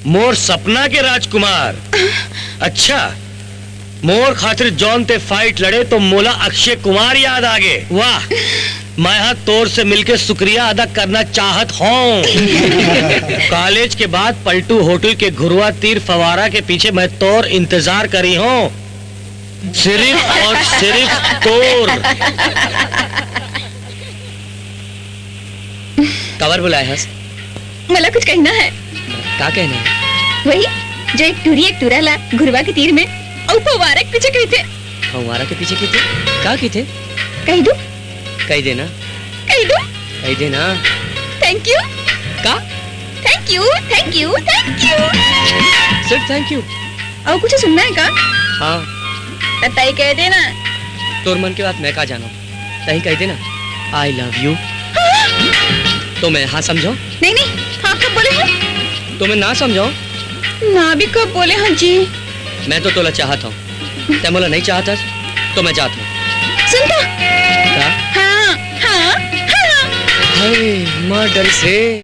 मोर सपना के राजकुमार। अच्छा, मोर खातिर जौन ते फाइट लड़े तो मोला अक्षय कुमार याद आ गए। वाह, मैं हाँ तोर से मिलके शुक्रिया अदा करना चाहत हूँ। कॉलेज के बाद पलटू होटल के घुरुआ तीर फवारा के पीछे मैं तोर इंतजार करी हूँ, सिर्फ और सिर्फ तोर। कवर बुलाए हस? मला कुछ कहना है। क्या कहना है? वही जो एक टूरा ला घुरवा के तीर में और फवारा के पीछे कहते। फवारा के पीछे कहते? क्या कहते? कह दो। कह देना। कह दो। कह देना। Thank you. का? Thank you, thank you, thank you. सिर्फ थैंक यू? और कुछ सुनना है का? हाँ। तय कह देना। तोर मन की बात मैं का जानो, तही कह देना आई लव यू। तो मैं हाँ समझो? नहीं नहीं, हाँ कब बोले हैं? तो मैं ना समझो? ना भी कब बोले हैं जी? मैं तो तोला चाहता हूँ, ते मोला नहीं चाहता तो मैं जाता हूँ। सुनता? क्या? हाँ हाँ हाँ। मर्डर से